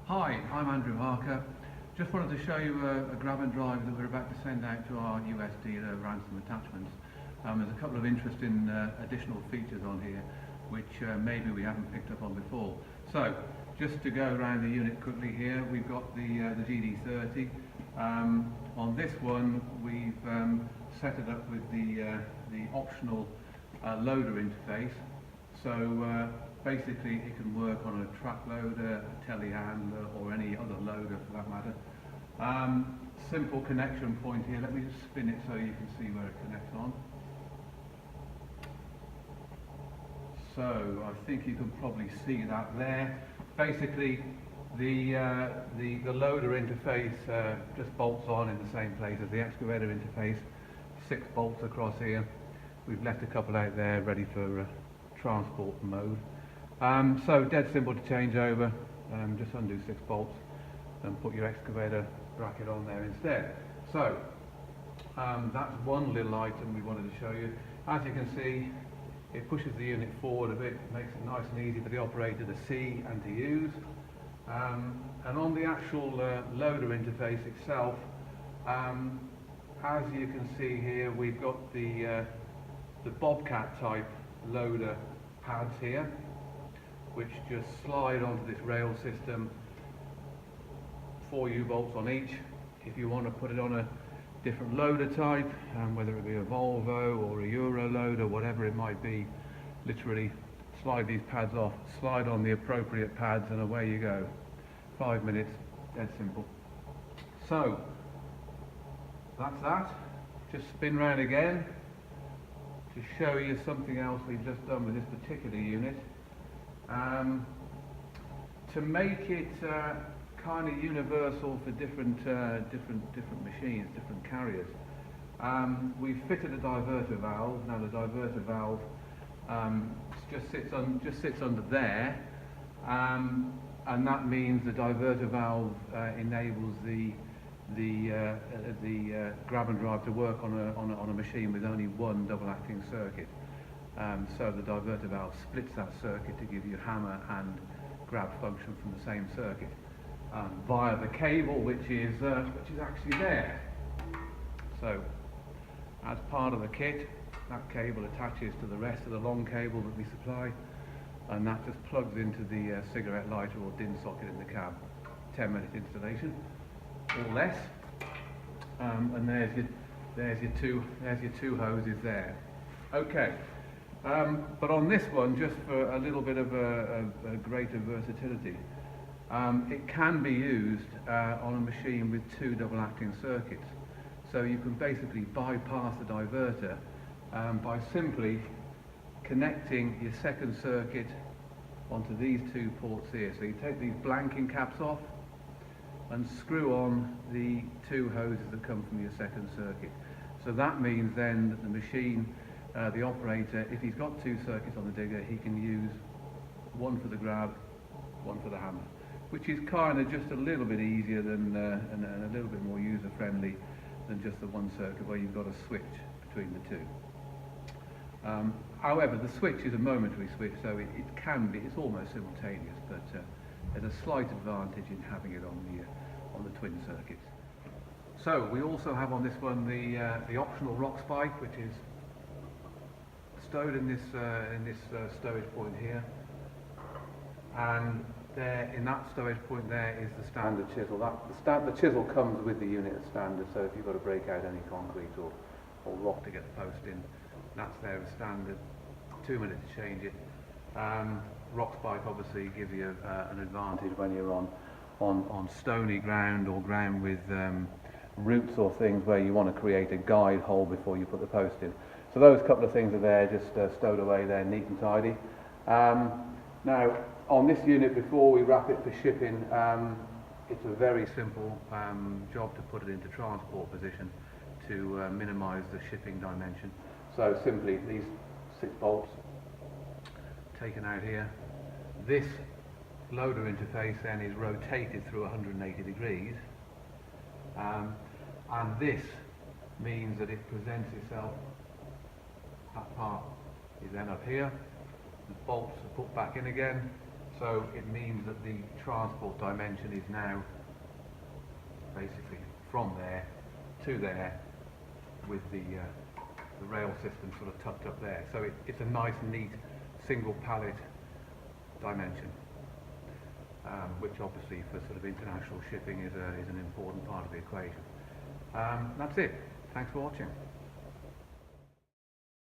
Hi, I'm Andrew Harker. Just wanted to show you a grab and drive that we're about to send out to our US dealer, Ransom Attachments. There's a couple of interesting additional features on here which maybe we haven't picked up on before. So, just to go around the unit quickly here, we've got the GD30. On this one, we've set it up with the optional loader interface. So basically it can work on a track loader, a telehandler, or any other loader for that matter. Simple connection point here. Let me just spin it so you can see where it connects on. So I think you can probably see that there. Basically the loader interface just bolts on in the same place as the excavator interface. 6 bolts across here. We've left a couple out there ready for transport mode. So dead simple to change over. Just undo 6 bolts and put your excavator bracket on there instead. So that's one little item we wanted to show you. As you can see, it pushes the unit forward a bit, makes it nice and easy for the operator to see and to use. And on the actual loader interface itself, as you can see here, we've got the Bobcat type loader pads here, which just slide onto this rail system, 4 U-bolts on each. If you want to put it on a different loader type, whether it be a Volvo or a Euro loader, whatever it might be, literally slide these pads off, slide on the appropriate pads, and away you go. 5 minutes, dead simple. So that's that. Just spin round again to show you something else we've just done with this particular unit. To make it kind of universal for different machines, different carriers, we've fitted a diverter valve. Now the diverter valve just sits under there, and that means the diverter valve enables the grab and drive to work on a machine with only one double-acting circuit. So the diverter valve splits that circuit to give you hammer and grab function from the same circuit via the cable, which is actually there. So as part of the kit, that cable attaches to the rest of the long cable that we supply, and that just plugs into the cigarette lighter or DIN socket in the cab. 10-minute installation or less, and there's your two hoses there. Okay. But on this one, just for a little bit of a greater versatility, it can be used on a machine with 2 double-acting circuits. So you can basically bypass the diverter by simply connecting your second circuit onto these 2 ports here. So you take these blanking caps off and screw on the 2 hoses that come from your second circuit. So that means then that the machine, the operator, if he's got 2 circuits on the digger, he can use one for the grab, one for the hammer, which is kind of just a little bit easier than and a little bit more user-friendly than just the one circuit where you've got a switch between the 2. However, the switch is a momentary switch, so it's almost simultaneous, but there's a slight advantage in having it on the twin circuits. So we also have on this one the optional rock spike, which is stowed in this stowage point here, and there in that stowage point there is the standard chisel. The chisel comes with the unit as standard, so if you've got to break out any concrete or rock to get the post in, that's there as standard. 2 minutes to change it. Rock spike obviously gives you an advantage when you're on stony ground or ground with roots or things where you want to create a guide hole before you put the post in. So those couple of things are there, just stowed away there, neat and tidy. Now, on this unit, before we wrap it for shipping, it's a very simple job to put it into transport position to minimise the shipping dimension. So simply, these 6 bolts taken out here. This loader interface then is rotated through 180 degrees, and this means that it presents itself. That part is then up here, the bolts are put back in again, So it means that the transport dimension is now basically from there to there, with the rail system sort of tucked up there. So it's a nice, neat, single pallet dimension, which obviously for sort of international shipping is an important part of the equation. That's it. Thanks for watching.